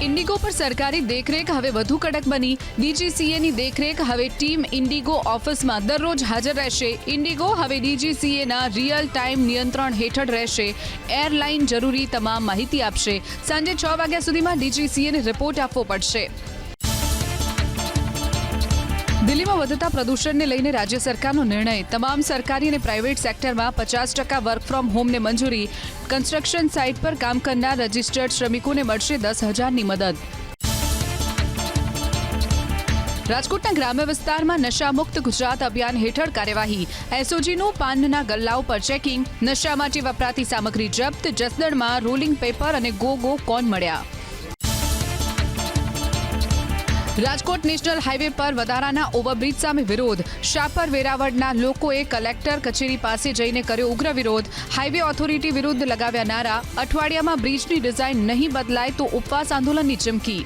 Indigo પર સરકારી દેખરેખ હવે વધુ કડક બની। ડીજીસીએની દેખરેખ હવે ટીમ ઇન્ડિગો ઓફિસમાં દરરોજ હાજર રહેશે। ઇન્ડિગો હવે ડીજીસીએના રિયલ ટાઈમ નિયંત્રણ હેઠળ રહેશે। એરલાઇન જરૂરી તમામ માહિતી આપશે। સાંજે 6 વાગ્યા સુધીમાં ડીજીસીએને રિપોર્ટ આપવો પડશે। દિલ્હીમાં વધતા પ્રદૂષણને લઈને રાજ્ય સરકારનો નિર્ણય। તમામ સરકારી અને પ્રાઇવેટ સેક્ટરમાં 50% વર્ક ફ્રોમ હોમને મંજૂરી। કન્સ્ટ્રક્શન સાઇટ પર કામ કરનાર રજિસ્ટર્ડ શ્રમિકોને મળશે 10,000ની મદદ। રાજકોટના ગ્રામ્ય વિસ્તારમાં નશામુક્ત ગુજરાત અભિયાન હેઠળ કાર્યવાહી। એસઓજીનું પાનના ગલ્લાઓ પર ચેકિંગ। નશા માટે વપરાતી સામગ્રી જપ્ત। જસદણમાં રોલિંગ પેપર અને ગો કોન મળ્યા। રાજકોટ નેશનલ હાઈવે પર વધારાના ઓવરબ્રિજ સામે વિરોધ। શાપર વેરાવળના લોકોએ કલેક્ટર કચેરી પાસે જઈને કર્યો ઉગ્ર વિરોધ। હાઈવે ઓથોરિટી વિરુદ્ધ લગાવ્યા નારા। અઠવાડિયામાં બ્રિજની ડિઝાઇન નહીં બદલાય તો ઉપવાસ આંદોલનની ચીમકી।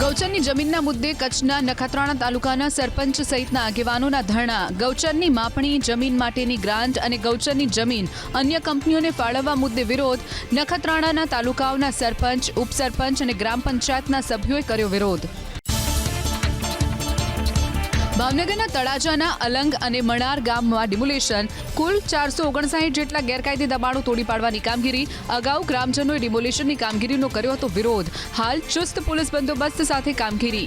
ગૌચરની જમીનના મુદ્દે કચ્છના નખત્રાણા તાલુકાના સરપંચ સહિતના આગેવાનોના ધરણા। ગૌચરની માપણી, જમીન માટેની ગ્રાન્ટ અને ગૌચરની જમીન અન્ય કંપનીઓને ફાળવવા મુદ્દે વિરોધ। નખત્રાણાના તાલુકાઓના સરપંચ, ઉપસરપંચ અને ગ્રામ પંચાયતના સભ્યોએ કર્યો વિરોધ। ભાવનગરના તળાજાના અલંગ અને મણાર ગામમાં ડિમોલેશન। કુલ 459 જેટલા ગેરકાયદે દબાણો તોડી પાડવાની કામગીરી। અગાઉ ગ્રામજનોએ ડિમોલેશનની કામગીરીનો કર્યો હતો વિરોધ। હાલ ચુસ્ત પોલીસ બંદોબસ્ત સાથે કામગીરી।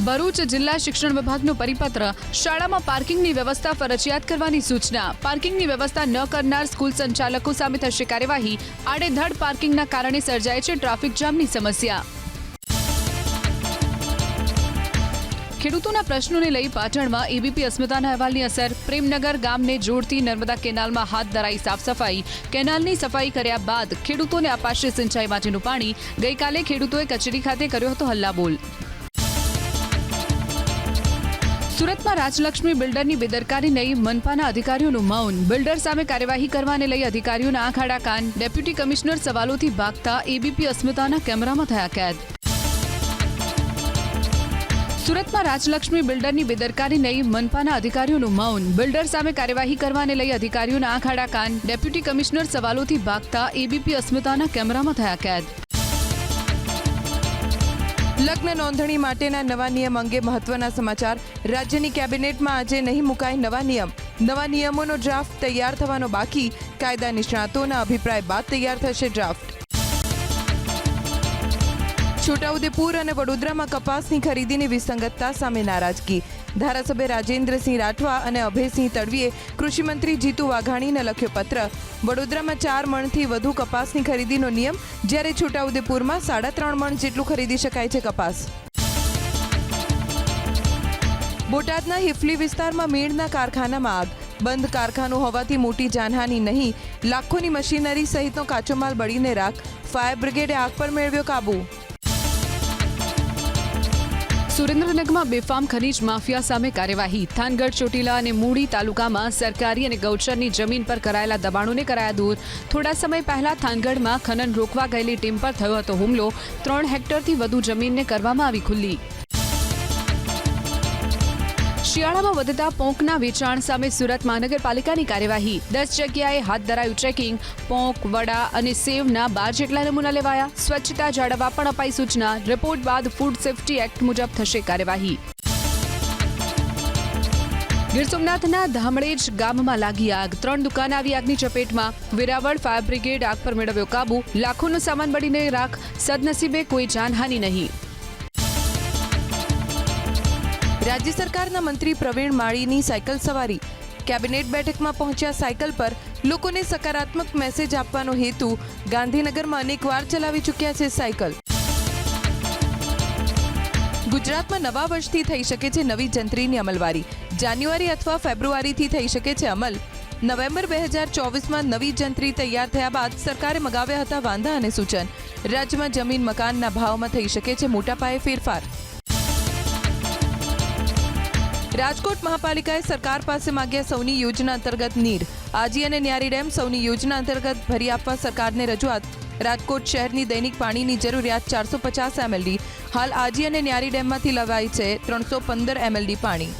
ભરૂચ જિલ્લા શિક્ષણ વિભાગનો પરિપત્ર। શાળામાં પાર્કિંગની વ્યવસ્થા ફરજિયાત કરવાની સૂચના। પાર્કિંગની વ્યવસ્થા ન કરનાર સ્કૂલ સંચાલકો સામે થશે કાર્યવાહી। આડેધડ પાર્કિંગના કારણે સર્જાય છે ટ્રાફિક જામની સમસ્યા। ખેડૂતોના પ્રશ્નોને લઈ પાટણમાં એબીપી અસ્મિતાના અહેવાલની અસર। પ્રેમનગર ગામને જોડતી નર્મદા કેનાલમાં હાથ ધરાઈ સાફ સફાઈ। કેનાલની સફાઈ કર્યા બાદ ખેડૂતોને અપાશે સિંચાઈ માટેનું પાણી। ગઈકાલે ખેડૂતોએ કચેરી ખાતે કર્યો હતો હલ્લાબોલ। સુરતમાં રાજલક્ષ્મી બિલ્ડરની બેદરકારી નહીં મનપાના અધિકારીઓનું મૌન। બિલ્ડર સામે કાર્યવાહી કરવાને લઈ અધિકારીઓના આંખ આડા કાન। ડેપ્યુટી કમિશનર સવાલોથી ભાગતા એબીપી અસ્મિતાના કેમેરામાં થયા કેદ। સુરતમાં રાજલક્ષ્મી બિલ્ડરની બેદરકારી નહીં મનપાના અધિકારીઓનું મૌન। બિલ્ડર સામે કાર્યવાહી કરવાને લઈ અધિકારીઓના આંખ આડા કાન। ડેપ્યુટી કમિશનર સવાલોથી ભાગતા એબીપી અસ્મિતાના કેમેરામાં થયા કેદ। લગ્ન નોંધણી માટેના નવા નિયમ અંગે મહત્વના સમાચાર। રાજ્યની કેબિનેટમાં આજે નહીં મુકાય નવા નિયમ। નવા નિયમોનો ડ્રાફ્ટ તૈયાર થવાનો બાકી। કાયદા નિષ્ણાતોના અભિપ્રાય બાદ તૈયાર થશે ડ્રાફ્ટ। છોટાઉદેપુર અને વડોદરામાં કપાસની ખરીદીની વિસંગતતા સામે નારાજગી। ધારાસભ્ય રાજેન્દ્રસિંહ રાઠવા અને અભયસિંહ તડવીએ કૃષિમંત્રી જીતુ વાઘાણીને લખ્યો પત્ર। વડોદરામાં 4 મણથી વધુ કપાસની ખરીદીનો નિયમ, જ્યારે છોટાઉદેપુરમાં 3.5 મણ જેટલું ખરીદી શકાય છે કપાસ। બોટાદના હિફલી વિસ્તારમાં મીણના કારખાનામાં આગ। બંધ કારખાનું હોવાથી મોટી જાનહાની નહીં, લાખોની મશીનરી સહિતનો કાચો માલ બળીને રાખ। ફાયર બ્રિગેડે આગ પર મેળવ્યો કાબુ। સુરેન્દ્રનગરમાં બેફામ ખનીજ માફિયા સામે કાર્યવાહી। થાનગઢ, ચોટીલા અને મૂળી તાલુકામાં સરકારી અને ગૌચરની જમીન પર કરાયેલા દબાણોને કરાયા દૂર। થોડા સમય પહેલા થાનગઢમાં ખનન રોકવા ગયેલી ટીમ પર થયો હતો હુમલો। 3 હેક્ટરથી વધુ જમીનને કરવામાં આવી ખુલ્લી। શિયાળામાં વધતા પોંકના વેચાણ સામે સુરત મહાનગરપાલિકાની કાર્યવાહી। 10 જગ્યાએ હાથ ધરાયું ચેકિંગ। પોંક, વડા અને સેવના 12 જેટલા નમૂના લેવાયા। સ્વચ્છતા જાળવવા પણ અપાઈ સૂચના। રિપોર્ટ બાદ ફૂડ સેફ્ટી એક્ટ મુજબ થશે કાર્યવાહી। ગીર સોમનાથના ધામળેજ ગામમાં લાગી આગ। 3 દુકાન આવી આગની ચપેટમાં। વેરાવળ ફાયર બ્રિગેડ આગ પર મેળવ્યો કાબુ। લાખોનો સામાન બળીને રાખ। સદનસીબે કોઈ જાનહાની નહીં। રાજ્ય સરકારના મંત્રી પ્રવીણ માળીની સાયકલ સવારી। કેબિનેટ બેઠકમાં પહોંચ્યા સાયકલ પર। લોકોને સકારાત્મક મેસેજ આપવાનો હેતુ। ગાંધીનગરમાં અનેકવાર ચલાવી ચૂક્યા છે સાયકલ। ગુજરાતમાં નવા વર્ષથી થઈ શકે છે નવી જંત્રીની અમલવારી। જાન્યુઆરી અથવા ફેબ્રુઆરીથી થઈ શકે છે અમલ। નવેમ્બર 2024માં નવી જંત્રી તૈયાર થયા બાદ સરકારે મગાવ્યા હતા વાંધા અને સૂચન। રાજ્યમાં જમીન મકાનના ભાવમાં થઈ શકે છે મોટા પાયે ફેરફાર। રાજકોટ મહાપાલિકાએ સરકાર પાસે માંગ્યા સૌની યોજના અંતર્ગત નીર। આજી અને ન્યારી ડેમ સૌની યોજના અંતર્ગત ભરી આપવા સરકારને રજૂઆત। રાજકોટ શહેરની દૈનિક પાણીની જરૂરિયાત 450 MLD। હાલ આજી અને ન્યારી ડેમમાંથી લવાય છે 315 MLD પાણી।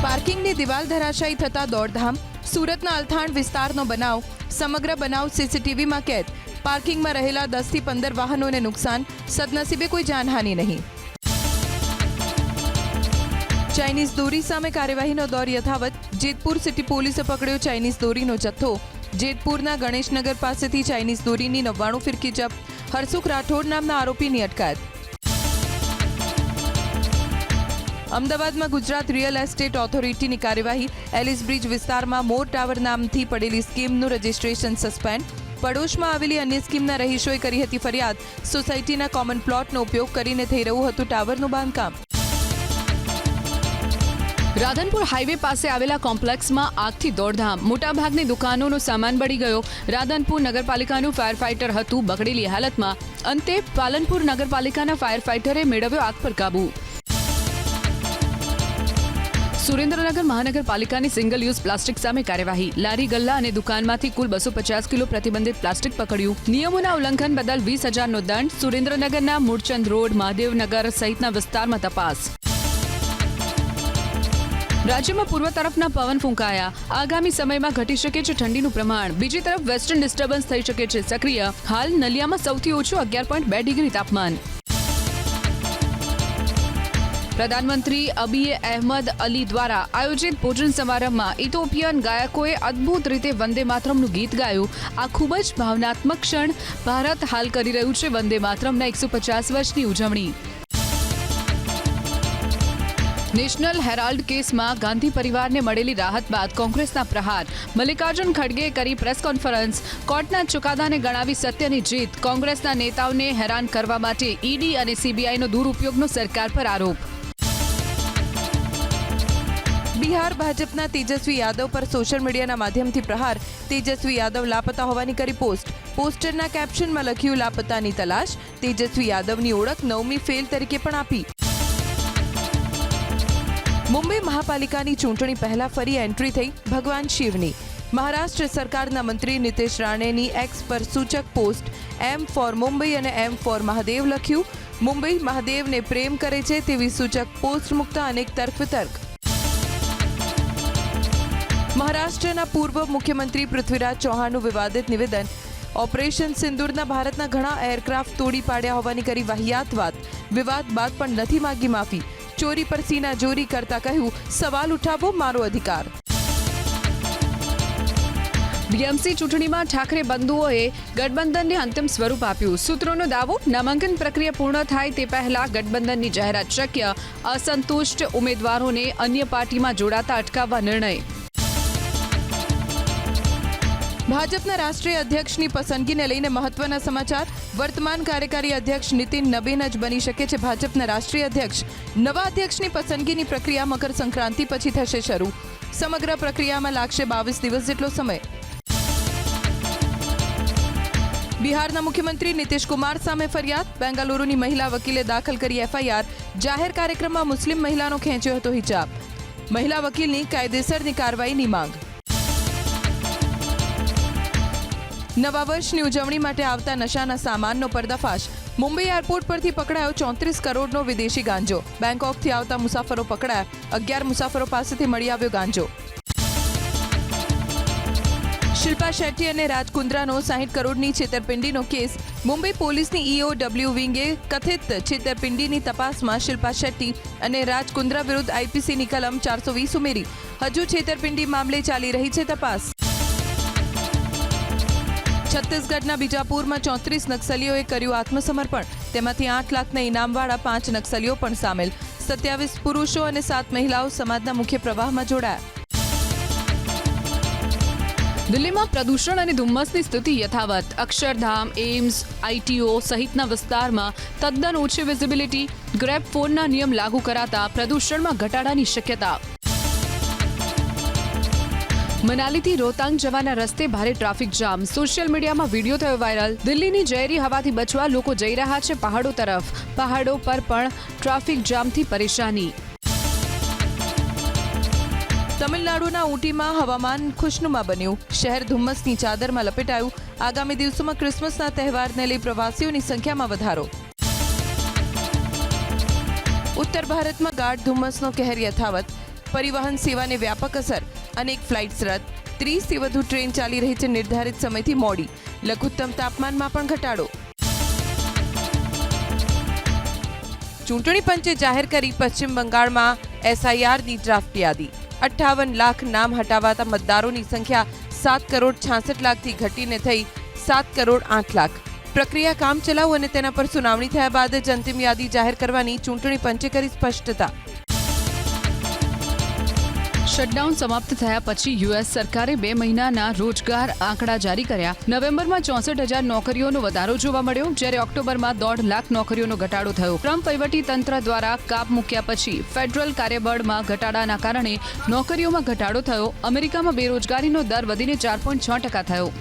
પાર્કિંગની દિવાલ ધરાશાયી થતા દોડધામ। સુરતના અલથાણ વિસ્તારનો બનાવ. સમગ્ર બનાવ સીસીટીવીમાં કેદ. પાર્કિંગમાં રહેલા 10 થી 15 વાહનોને નુકસાન. સદનસીબે કોઈ જાનહાનિ નહીં. ચાઇનીઝ દોરી સામે કાર્યવાહીનો દોર યથાવત. જેતપુર સિટી પોલીસે પકડ્યો ચાઇનીઝ દોરીનો જથ્થો. જેતપુરના ગણેશનગર પાસેથી ચાઇનીઝ દોરીની 99 ફિરકી જપ્ત. હરસુખ રાઠોડ નામના આરોપીની અટકાયત. અમદાવાદમાં ગુજરાત રિયલ એસ્ટેટ ઓથોરિટીની કાર્યવાહી. એલિસ બ્રિજ વિસ્તારમાં મોર ટાવર નામથી પડેલી સ્કીમનું રજિસ્ટ્રેશન સસ્પેન્ડ. પડોશમાં આવેલી અન્ય સ્કીમના રહીશોએ કરી હતી ફરિયાદ. સોસાયટીના કોમન પ્લોટનો ઉપયોગ કરીને થઈ રહ્યું હતું ટાવરનું બાંધકામ. રાધનપુર હાઈવે પાસે આવેલા કોમ્પ્લેક્સમાં આગથી દોડધામ. મોટાભાગની દુકાનોનો સામાન બળી ગયો. રાધનપુર નગરપાલિકાનું ફાયર ફાઇટર હતું બગડેલી હાલતમાં. અંતે પાલનપુર નગરપાલિકાના ફાયર ફાઇટરે મેળવ્યો આગ પર કાબૂ. સુરેન્દ્રનગર મહાનગરપાલિકાની સિંગલ યુઝ પ્લાસ્ટિક સામે કાર્યવાહી. લારી ગલ્લા અને દુકાનમાંથી કુલ 250 કિલો પ્રતિબંધિત પ્લાસ્ટિક પકડ્યું. નિયમોના ઉલ્લંઘન બદલ 20,000નો દંડ. સુરેન્દ્રનગરના મૂળચંદ રોડ, મહાદેવનગર સહિતના વિસ્તારમાં તપાસ. રાજ્યમાં પૂર્વ તરફના પવન ફૂંકાયા. આગામી સમયમાં ઘટી શકે છે ઠંડીનું પ્રમાણ. બીજી તરફ વેસ્ટર્ન ડિસ્ટર્બન્સ થઈ શકે છે સક્રિય. હાલ નલિયામાં સૌથી ઓછું 11.2 ડિગ્રી તાપમાન. પ્રધાનમંત્રી અબીએ અહેમદ અલી દ્વારા આયોજિત ભોજન સમારંભમાં ઇથોપિયન ગાયકોએ અદ્ભુત રીતે વંદે માતરમનું ગીત ગાયું. આ ખૂબ જ ભાવનાત્મક ક્ષણ. ભારત હાલ કરી રહ્યું છે વંદે માતરમના 150 વર્ષની ઉજવણી. નેશનલ હેરાલ્ડ કેસમાં ગાંધી પરિવારને મળેલી રાહત બાદ કોંગ્રેસના પ્રહાર. મલ્લિકાર્જુન ખડગેએ કરી પ્રેસ કોન્ફરન્સ. કોર્ટના ચુકાદાને ગણાવી સત્યની જીત. કોંગ્રેસના નેતાઓને હેરાન કરવા માટે ઈડી અને સીબીઆઈનો દુરુપયોગનો સરકાર પર આરોપ. બિહાર ભાજપના તેજસ્વી યાદવ પર સોશિયલ મીડિયાના માધ્યમથી પ્રહાર. તેજસ્વી યાદવ લાપતા હોવાની કરી પોસ્ટ. પોસ્ટરના કેપ્શનમાં લખ્યું લાપતાની તલાશ. તેજસ્વી યાદવની ઓળખ 9મી ફેલ તરીકે પણ આપી. મુંબઈ મહાપાલિકાની ચૂંટણી પહેલા ફરી એન્ટ્રી થઈ ભગવાન શિવની. મહારાષ્ટ્ર સરકારના મંત્રી નિતેશ રાણેની એક્સ પર સૂચક પોસ્ટ. એમ ફોર મુંબઈ અને એમ ફોર મહાદેવ લખ્યું. મુંબઈ મહાદેવને પ્રેમ કરે છે તેવી સૂચક પોસ્ટ મૂકતા અનેક તર્ક વિતર્ક. મહારાષ્ટ્રના પૂર્વ મુખ્યમંત્રી પૃથ્વીરાજ ચૌહાણનું વિવાદિત નિવેદન. ઓપરેશન સિંદૂરના ભારતના ઘણા એરક્રાફ્ટ તોડી પાડ્યા હોવાની કરી વાહિયાત વાત. વિવાદ બાદ પણ નથી માગી માફી. ચોરી પર સીના જોરી કરતા કહ્યું સવાલ ઉઠાવો મારો અધિકાર. બીએમસી ચૂંટણીમાં ઠાકરે બંધુઓએ ગઠબંધનને અંતિમ સ્વરૂપ આપ્યું. સૂત્રોનો દાવો નામાંકન પ્રક્રિયા પૂર્ણ થાય તે પહેલા ગઠબંધનની જાહેરાત શક્ય. અસંતુષ્ટ ઉમેદવારોને અન્ય પાર્ટીમાં જોડાતા અટકાવવા નિર્ણય. ભાજપના રાષ્ટ્રીય અધ્યક્ષની પસંદગીને લઈને મહત્વના સમાચાર. વર્તમાન કાર્યકારી અધ્યક્ષ નીતિન નબીન જ બની શકે છે ભાજપના રાષ્ટ્રીય અધ્યક્ષ. નવા અધ્યક્ષની પસંદગીની પ્રક્રિયા મકર સંક્રાંતિ પછી થશે શરૂ. સમગ્ર પ્રક્રિયામાં લાગશે 22 દિવસ જેટલો સમય. બિહારના મુખ્યમંત્રી નીતિશ કુમાર સામે ફરિયાદ. બેંગાલુરુની મહિલા વકીલે દાખલ કરી એફઆઈઆર. જાહેર કાર્યક્રમમાં મુસ્લિમ મહિલાનો ખેંચ્યો હતો હિજાબ. મહિલા વકીલની કાયદેસરની કાર્યવાહીની માંગ. નવા વર્ષની ઉજવણી માટે આવતા નશાના સામાનનો પર્દાફાશ. મુંબઈ એરપોર્ટ પરથી પકડાયો 34 કરોડનો વિદેશી ગાંજો. બેંકોકથી આવતા મુસાફરો પકડાયા. 11 મુસાફરો પાસેથી મળી આવ્યો ગાંજો. શિલ્પા શેટ્ટી અને રાજ કુંદ્રાનો 60 કરોડની છેતરપિંડીનો કેસ. મુંબઈ પોલીસની EOW વિંગે કથિત છેતરપિંડીની તપાસમાં શિલ્પા શેટ્ટી અને રાજ કુંદ્રા વિરુદ્ધ આઈપીસીની કલમ 420 ઉમેરી. હજુ છેતરપિંડી મામલે ચાલી રહી છે તપાસ. છત્તીસગઢના બીજાપુરમાં 34 નક્સલીઓએ કર્યું આત્મસમર્પણ. તેમાંથી 8 લાખના ઇનામવાળા 5 નક્સલીઓ પણ સામેલ. 27 પુરુષો અને 7 મહિલાઓ સમાજના મુખ્ય પ્રવાહમાં જોડાયા. દિલ્હીમાં પ્રદૂષણ અને ધુમ્મસની સ્થિતિ યથાવત. અક્ષરધામ, એમ્સ, ITO સહિતના વિસ્તારમાં તદ્દન ઓછી વિઝિબિલિટી. ગ્રેબ ફોનના નિયમ લાગુ કરાતા પ્રદૂષણમાં ઘટાડાની શક્યતા. મનાલીથી રોહતાંગ જવાના રસ્તે ભારે ટ્રાફિક જામ. સોશિયલ મીડિયામાં વિડીયો થયો વાયરલ. દિલ્હીની ઝેરી હવાથી બચવા લોકો જઈ રહ્યા છે પહાડો તરફ. પહાડો પર પણ ટ્રાફિક જામથી પરેશાની. તમિલનાડુના ઊટીમાં હવામાન ખુશનુમા બન્યું. શહેર ધુમ્મસની ચાદરમાં લપેટાયું. આગામી દિવસોમાં ક્રિસમસના તહેવારને લઈ પ્રવાસીઓની સંખ્યામાં વધારો. ઉત્તર ભારતમાં ગાઢ ધુમ્મસનો કહેર યથાવત. પરિવહન સેવાને વ્યાપક અસર, અનેક ફ્લાઇટ્સ રદ, 30થી વધુ ટ્રેન ચાલી રહી છે નિર્ધારિત સમયથી મોડી, લઘુત્તમ તાપમાનમાં પણ ઘટાડો. ચૂંટણી પંચે જાહેર કરી પશ્ચિમ બંગાળમાં SIRની ડ્રાફ્ટ યાદી. 58 લાખ નામ હટાવાતા મતદારોની સંખ્યા 7,66,00,000થી ઘટીને થઈ 7,08,00,000. પ્રક્રિયા કામચલાઉ અને તેના પર સુનાવણી થયા બાદ જ અંતિમ યાદી જાહેર કરવાની ચૂંટણી પંચે કરી સ્પષ્ટતા. શટડાઉન સમાપ્ત થયા પછી યુએસ સરકારે 2 મહિનાના રોજગાર આંકડા જારી કર્યા. નવેમ્બરમાં 64,000 નોકરીઓનો વધારો જોવા મળ્યો, જ્યારે ઓક્ટોબરમાં 1.5 લાખ નોકરીઓનો ઘટાડો થયો. ટ્રમ્પ વહીવટીતંત્ર દ્વારા કાપ મૂક્યા પછી ફેડરલ કાર્યબળમાં ઘટાડાના કારણે નોકરીઓમાં ઘટાડો થયો. અમેરિકામાં બેરોજગારીનો દર વધીને 4.6% થયો.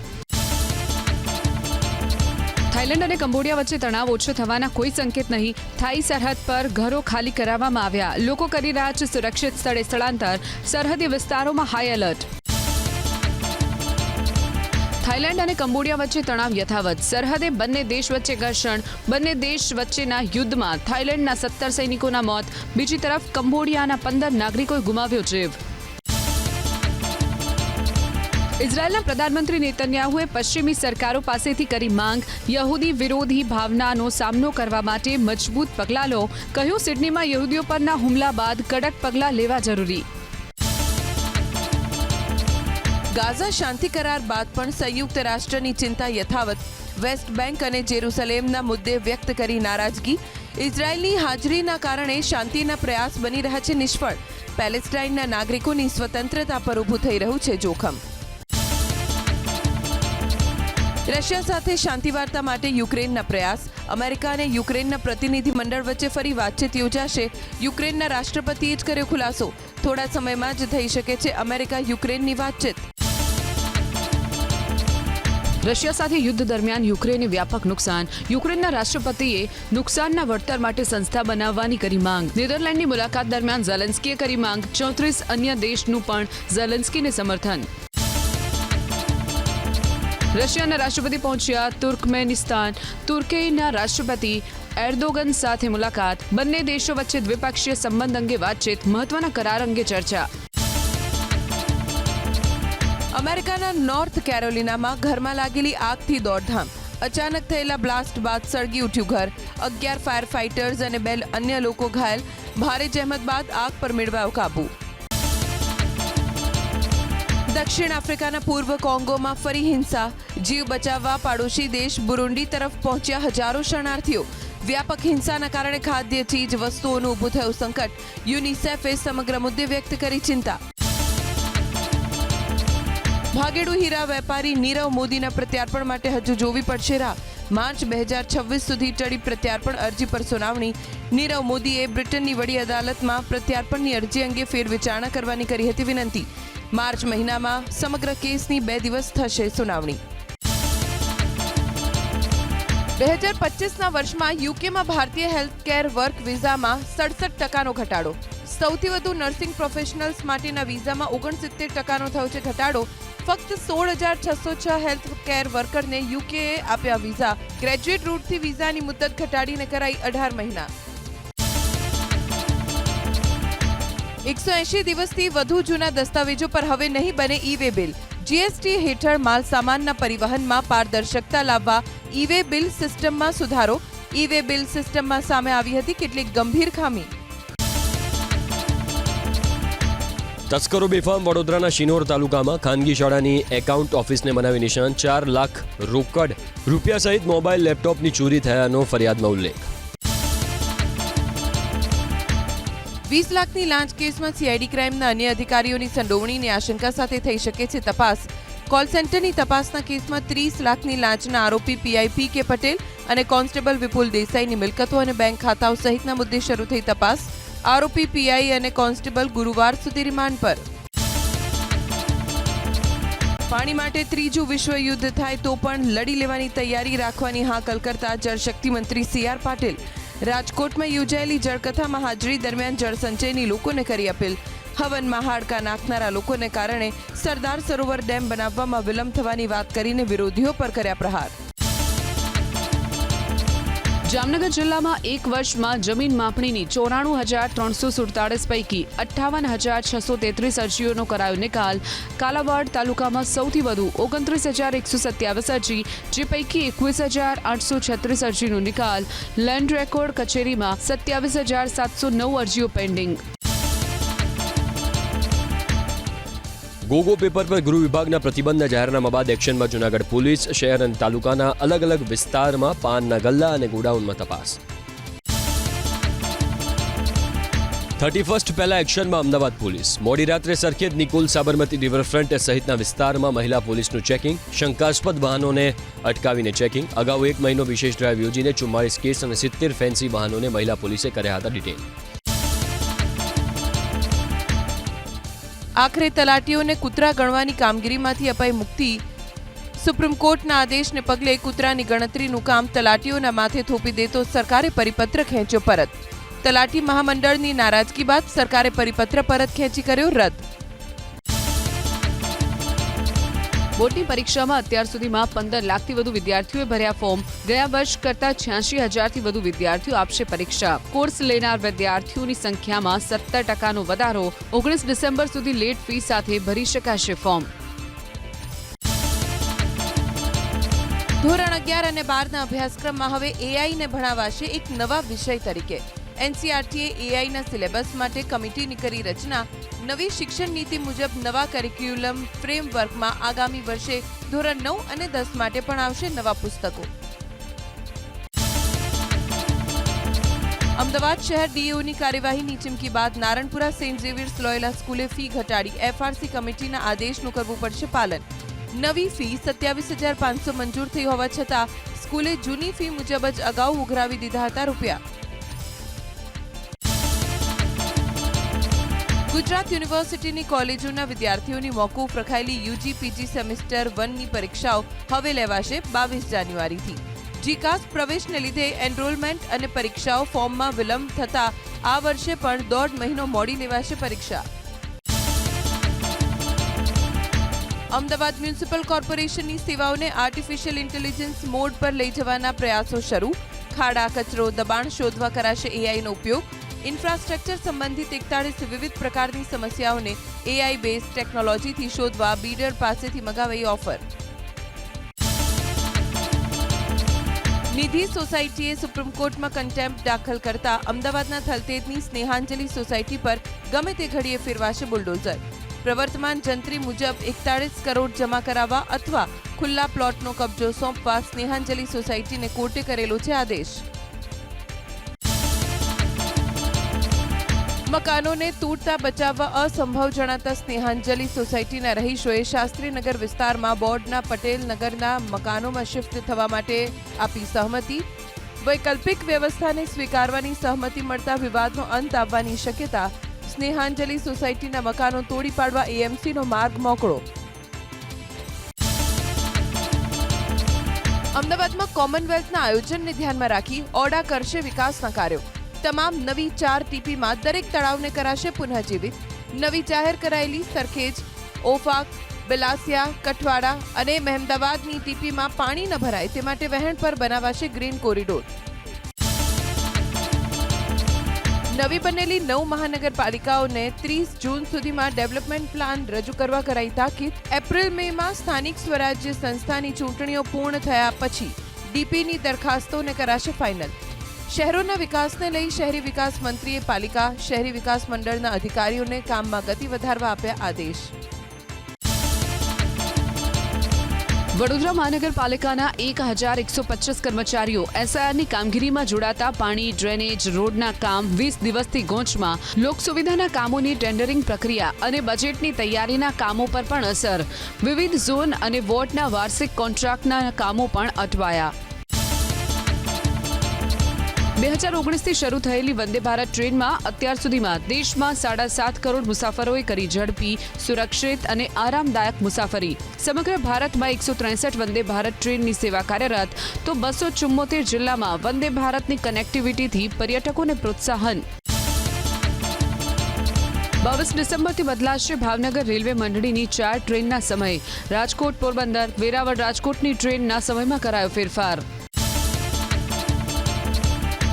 થાઇલેન્ડ અને કંબોડિયા વચ્ચે તણાવ ઓછો થવાના કોઈ સંકેત નહીં. થાઈ સરહદ પર ઘરો ખાલી કરાવવામાં આવ્યા. લોકો કરી રહ્યા છે સુરક્ષિત સ્થળે સ્થળાંતર. સરહદી વિસ્તારોમાં હાઈ એલર્ટ. થાઇલેન્ડ અને કંબોડિયા વચ્ચે તણાવ યથાવત. સરહદે બંને દેશ વચ્ચે ઘર્ષણ. બંને દેશ વચ્ચેના યુદ્ધમાં થાઇલેન્ડના 17 સૈનિકોના મોત. બીજી તરફ કંબોડિયાના 15 નાગરિકોએ ગુમાવ્યો જીવ. ઇઝરાયેલના પ્રધાનમંત્રી નેતન્યાહુએ પશ્ચિમી સરકારો પાસેથી કરી માંગ. યહૂદી વિરોધી ભાવનાનો સામનો કરવા માટે મજબૂત પગલાં લો. કહ્યું, સિડનીમાં યહૂદીઓ પરના હુમલા બાદ કડક પગલાં લેવા જરૂરી. ગાઝા શાંતિ કરાર બાદ પણ સંયુક્ત રાષ્ટ્રની ચિંતા યથાવત. વેસ્ટ બેંક અને જેરુસલેમના મુદ્દે વ્યક્ત કરી નારાજગી. ઇઝરાયેલની હાજરીના કારણે શાંતિના પ્રયાસ બની રહ્યા છે નિષ્ફળ. પેલેસ્ટાઇનના નાગરિકોની સ્વતંત્રતા પર ઊભું થઈ રહ્યું છે જોખમ. રશિયા સાથે શાંતિ વાર્તા માટે યુક્રેનના પ્રયાસ. અમેરિકા અને યુક્રેનના પ્રતિનિધિ મંડળ વચ્ચે ફરી વાતચીત યોજાશે. યુક્રેનના રાષ્ટ્રપતિએ જ કર્યો ખુલાસો. થોડા સમયમાં જ થઈ શકે છે અમેરિકા યુક્રેનની વાતચીત. રશિયા સાથે યુદ્ધ દરમિયાન યુક્રેનને વ્યાપક નુકસાન. યુક્રેનના રાષ્ટ્રપતિએ નુકસાનના વળતર માટે સંસ્થા બનાવવાની કરી માંગ. નેધરલેન્ડની મુલાકાત દરમિયાન ઝેલેન્સ્કીએ કરી માંગ. 34 અન્ય દેશનું પણ ઝેલેન્સ્કીને સમર્થન. રશિયાના રાષ્ટ્રપતિ પહોંચ્યા તુર્કમેનિસ્તાન. તુર્કીના રાષ્ટ્રપતિ એર્દોગન સાથે મુલાકાત. બંને દેશો વચ્ચે દ્વિપક્ષીય સંબંધ અંગે વાતચીત. મહત્વના કરાર અંગે ચર્ચા. અમેરિકાના નોર્થ કેરોલિનામાં ઘરમાં લાગેલી આગથી દોડધામ. અચાનક થયેલા બ્લાસ્ટ બાદ સળગી ઉઠ્યું ઘર. 11 ફાયર ફાઇટર્સ અને 2 અન્ય લોકો ઘાયલ. ભારે જહેમત બાદ આગ પર મેળવાયો કાબુ. દક્ષિણ આફ્રિકાના પૂર્વ કોંગોમાં ફરી હિંસા. જીવ બચાવવા પાડોશી દેશ બુરુંડી તરફ પહોંચ્યા હજારો શરણાર્થીઓ. વ્યાપક હિંસાના કારણે ખાદ્ય ચીજ વસ્તુઓનું ઊભું થયું સંકટ. યુનિસેફે સમગ્ર મુદ્દે વ્યક્ત કરી ચિંતા. ભાગેડુ હીરા વેપારી નીરવ મોદીના પ્રત્યાર્પણ માટે હજુ જોવી પડશે રાહ. માર્ચ 2026 સુધી ટળી પ્રત્યાર્પણ અરજી પર સુનાવણી. નીરવ મોદીએ બ્રિટનની વડી અદાલતમાં પ્રત્યાર્પણની અરજી અંગે ફેરવિચારણા કરવાની કરી હતી વિનંતી. માર્ચ મહિનામાં સમગ્ર કેસની 2 દિવસ થશે સુનાવણી. 2025ના વર્ષમાં યુકેમાં ભારતીય હેલ્થકેર વર્ક વિઝામાં 67% ઘટાડો. સૌથી વધુ નર્સિંગ પ્રોફેશનલ્સ માટેના વિઝામાં 69% થયો છે ઘટાડો. ફક્ત 16,606 હેલ્થકેર વર્કરને યુકેએ આપ્યા વિઝા. ગ્રેજ્યુએટ રૂટથી વિઝાની મુદત ઘટાડીને કરાઈ 18 મહિના. 180 દિવસથી વધુ જૂના દસ્તાવેજો પર હવે નહીં બને ઈ-વે બિલ. જીએસટી હેઠળ માલ સામાનના પરિવહનમાં પારદર્શકતા લાવવા ઈ-વે બિલ સિસ્ટમમાં સુધારો. ઈ-વે બિલ સિસ્ટમમાં સામે આવી હતી કેટલીક ગંભીર ખામી. તસ્કરો બેફામ. વડોદરાના શિનોર તાલુકામાં ખાનગી શાળાની એકાઉન્ટ ઓફિસને બનાવી નિશાન. 4 લાખ રોકડ રૂપિયા સહિત મોબાઈલ લેપટોપની ચોરી થયાનો ફરિયાદમાં ઉલ્લેખ. 20 લાખની લાંચ કેસમાં સીઆઈડી ક્રાઇમના અન્ય અધિકારીઓની સંડોવણીની આશંકા સાથે થઈ શકે છે તપાસ. કોલ સેન્ટરની તપાસના કેસમાં 30 લાખની લાંચના આરોપી પીઆઈ કે પટેલ અને કોન્સ્ટેબલ વિપુલ દેસાઈની મિલકતો અને બેંક ખાતાઓ સહિતના મુદ્દે શરૂ થઈ તપાસ. આરોપી પીઆઈ અને કોન્સ્ટેબલ ગુરુવાર સુધી રિમાન્ડ પર. પાણી માટે ત્રીજું વિશ્વયુદ્ધ થાય તો પણ લડી લેવાની તૈયારી રાખવાની હાકલ કરતા જળશક્તિ મંત્રી CR પાટીલ. રાજકોટમાં યોજાયેલી જળકથામાં હાજરી દરમિયાન જળસંચયની લોકોને કરી અપીલ. હવનમાં હાડકા નાખનારા લોકોને કારણે સરદાર સરોવર ડેમ બનાવવામાં વિલંબ થવાની વાત કરીને વિરોધીઓ પર કર્યા પ્રહાર. જામનગર જિલ્લામાં એક વર્ષમાં જમીન માપણીની 94,347 પૈકી 58,633 અરજીઓનો કરાયો નિકાલ. કાલાવાડ તાલુકામાં સૌથી વધુ 29,127 અરજી, જે પૈકી 21,836 અરજીનો નિકાલ. લેન્ડ રેકોર્ડ કચેરીમાં 27,709 અરજીઓ પેન્ડિંગ. ગોગો પેપર પર ગૃહ વિભાગના પ્રતિબંધના જાહેરનામા બાદ એક્શનમાં જૂનાગઢ પોલીસ. શહેર અને તાલુકાના અલગ અલગ વિસ્તારમાં પાનના ગલ્લા અને ગોડાઉનમાં તપાસ. 31st પહેલા એક્શનમાં અમદાવાદ પોલીસ. મોડી રાત્રે સરખેજ, નિકોલ, સાબરમતી રિવરફ્રન્ટ સહિતના વિસ્તારમાં મહિલા પોલીસનું ચેકિંગ. શંકાસ્પદ વાહનોને અટકાવીને ચેકિંગ. અગાઉ 1 મહિનો વિશેષ ડ્રાઈવ યોજીને 44 કેસ અને 70 ફેન્સી વાહનોને મહિલા પોલીસે કર્યા હતા ડિટેન. આખરે તલાટીઓને કૂતરા ગણવાની કામગીરીમાંથી અપાઈ મુક્તિ. સુપ્રીમ કોર્ટના આદેશને પગલે કૂતરાની ગણતરીનું કામ તલાટીઓના માથે થોપી દેતો સરકારે પરિપત્ર ખેંચ્યો પરત. તલાટી મહામંડળની નારાજગી બાદ સરકારે પરિપત્ર પરત ખેંચી કર્યો રદ. બોર્ડની પરીક્ષામાં અત્યાર સુધીમાં 15 લાખથી વધુ વિદ્યાર્થીઓએ ભર્યા ફોર્મ. ગયા વર્ષ કરતાં 86,000થી વધુ વિદ્યાર્થીઓ આપશે પરીક્ષા. કોર્સ લેનાર વિદ્યાર્થીઓની સંખ્યામાં 17% વધારો. 19 ડિસેમ્બર સુધી લેટ ફી સાથે ભરી શકાશે ફોર્મ. ધોરણ 11 અને 12ના અભ્યાસક્રમમાં હવે એઆઈને ભણાવાશે એક નવા વિષય તરીકે. એનસીઆરટીએ એઆઈના સિલેબસ માટે કમિટીની કરી રચના. નવી શિક્ષણ નીતિ મુજબ નવા કરિક્યુલમ ફ્રેમવર્કમાં આગામી વર્ષે ધોરણ 9 અને 10 માટે પણ આવશે નવા પુસ્તકો. અમદાવાદ શહેર ડીઓની કાર્યવાહીની ચીમકી બાદ નારણપુરા સેન્ટ ઝેવિયર્સ લોયોલા સ્કૂલે ફી ઘટાડી. એફઆરસી કમિટીના આદેશનું કરવું પડશે પાલન. નવી ફી 27,500 મંજૂર થઈ હોવા છતાં સ્કૂલે જૂની ફી મુજબ જ અગાઉ ઉઘરાવી દીધા હતા રૂપિયા. ગુજરાત યુનિવર્સિટીની કોલેજોના વિદ્યાર્થીઓની મોકૂફ રખાયેલી યુજી પીજી સેમેસ્ટર 1ની પરીક્ષાઓ હવે લેવાશે 22 જાન્યુઆરીથી. જીકાસ પ્રવેશને લીધે એનરોલમેન્ટ અને પરીક્ષાઓ ફોર્મમાં વિલંબ થતા આ વર્ષે પણ 1.5 મહિનો મોડી લેવાશે પરીક્ષા. અમદાવાદ મ્યુનિસિપલ કોર્પોરેશનની સેવાઓને આર્ટિફિશિયલ ઇન્ટેલિજન્સ મોડ પર લઈ જવાના પ્રયાસો શરૂ. ખાડા, કચરો, દબાણ શોધવા કરાશે એઆઈનો ઉપયોગ. ઇન્ફ્રાસ્ટ્રક્ચર સંબંધિત 41 વિવિધ પ્રકારની સમસ્યાઓને એઆઈ બેઝ ટેકનોલોજીથી શોધવા બીડર પાસેથી મગાવાઈ ઓફર. નિધિ સોસાયટીએ સુપ્રીમ કોર્ટમાં કન્ટેમ્પ્ટ દાખલ કરતા અમદાવાદના થલતેજની સ્નેહાંજલિ સોસાયટી પર ગમે તે ઘડીએ ફેરવાશે બુલડોઝર. પ્રવર્તમાન જંત્રી મુજબ 41 કરોડ જમા કરાવવા અથવા ખુલ્લા પ્લોટનો કબજો સોંપવા સ્નેહાંજલિ સોસાયટીને કોર્ટે કરેલો છે આદેશ. મકાનોને તૂટતા બચાવવા અસંભવ જણાતા સ્નેહાંજલિ સોસાયટીના રહીશોએ શાસ્ત્રીનગર વિસ્તારમાં બોર્ડના પટેલ નગરના મકાનોમાં શિફ્ટ થવા માટે આપી સહમતિ. વૈકલ્પિક વ્યવસ્થાને સ્વીકારવાની સહમતિ મળતા વિવાદનો અંત આવવાની શક્યતા. સ્નેહાંજલિ સોસાયટીના મકાનો તોડી પાડવા એએમસીનો માર્ગ મોકળો. અમદાવાદમાં કોમનવેલ્થના આયોજનને ધ્યાનમાં રાખી ઓડા કરશે વિકાસના કાર્યો. તમામ નવી 4 ટીપીમાં દરેક તળાવને કરાશે પુનઃજીવિત. નવી જાહેર કરાયેલી સરખેજ, ઓફાક, બિલાસિયા, કઠવાડા અને મહેમદાવાદની ટીપીમાં પાણી ન ભરાય તે માટે વહેણ પર બનાવાશે ગ્રીન કોરિડોર. નવી બનેલી 9 મહાનગરપાલિકાઓને 30 જૂન સુધીમાં ડેવલપમેન્ટ પ્લાન રજૂ કરવા કરાઈ તાકીદ. એપ્રિલ-મેમાં સ્થાનિક સ્વરાજ્ય સંસ્થાની ચૂંટણીઓ પૂર્ણ થયા પછી ડીપીની દરખાસ્તોને કરાશે ફાઇનલ. શહેરોના વિકાસને લઈ શહેરી વિકાસ મંત્રીએ પાલિકા, શહેરી વિકાસ મંડળના અધિકારીઓને કામમાં ગતિ વધારવા આપ્યા આદેશ. વડોદરા મહાનગરપાલિકાના 1,125 કર્મચારીઓ એસઆઈઆરની કામગીરીમાં જોડાતા પાણી, ડ્રેનેજ, રોડના કામ 20 દિવસથી ગોંચમાં. લોકસુવિધાના કામોની ટેન્ડરિંગ પ્રક્રિયા અને બજેટની તૈયારીના કામો પર પણ અસર. વિવિધ ઝોન અને વોર્ડના વાર્ષિક કોન્ટ્રાક્ટના કામો પણ અટવાયા. 2019થી શરૂ થયેલી વંદે ભારત ટ્રેનમાં અત્યાર સુધીમાં દેશમાં 7.5 કરોડ મુસાફરોએ કરી ઝડપી, સુરક્ષિત અને આરામદાયક મુસાફરી. સમગ્ર ભારતમાં 163 વંદે ભારત ટ્રેનની સેવા કાર્યરત, તો 274 જિલ્લામાં વંદે ભારતની કનેક્ટિવિટીથી પર્યટકોને પ્રોત્સાહન. 22 ડિસેમ્બરથી બદલાશે ભાવનગર રેલવે મંડળીની 4 ટ્રેનના સમય. રાજકોટ, પોરબંદર, વેરાવળ, રાજકોટની ટ્રેનના સમયમાં કરાયો ફેરફાર.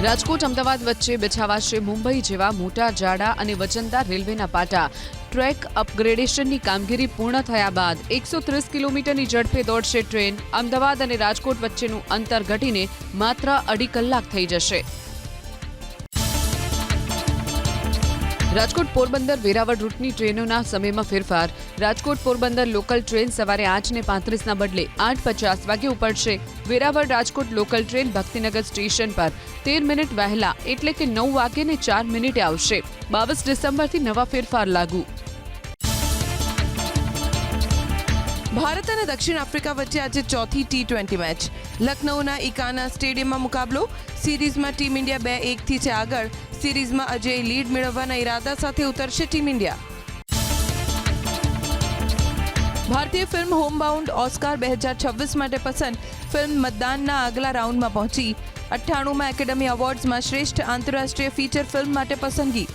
રાજકોટ અમદાવાદ વચ્ચે બિછાવાશે મુંબઈ જેવા મોટા જાડા અને વજનદાર રેલવેના પાટા. ટ્રેક અપગ્રેડેશનની કામગીરી પૂર્ણ થયા બાદ 130 કિલોમીટરની ઝડપે દોડશે ટ્રેન. અમદાવાદ અને રાજકોટ વચ્ચેનું અંતર ઘટીને માત્ર 2.5 કલાક થઈ જશે. રાજકોટ પોરબંદર વેરાવળ રૂટની ટ્રેનોના સમયમાં ફેરફાર. રાજકોટ પોરબંદર લોકલ ટ્રેન સવારે 8:35ના બદલે 8:50 વાગે ઉપડશે. Veraval Rajkot local train Bhaktinagar station પર 13 મિનિટ વહેલા એટલે કે 9:04 આવશે. 22 ડિસેમ્બરથી નવા ફેરફાર લાગુ. ભારત અને દક્ષિણ આફ્રિકા વચ્ચે આજે ચોથી T20 મેચ. લખનૌના ઇકાના સ્ટેડિયમમાં મુકાબલો. સિરીઝમાં ટીમ ઇન્ડિયા 2-1થી છે આગળ. સિરીઝમાં અજય લીડ મેળવવાના ઈરાદા સાથે ઉતરશે ટીમ ઇન્ડિયા. ભારતીય ફિલ્મ હોમબાઉન્ડ ઓસ્કાર 2026 માટે પસંદ. ફિલ્મ મતદાનના આગલા રાઉન્ડમાં પહોંચી. 98માં એકેડમી એવોર્ડ્સમાં શ્રેષ્ઠ આંતરરાષ્ટ્રીય ફીચર ફિલ્મ માટે પસંદગી.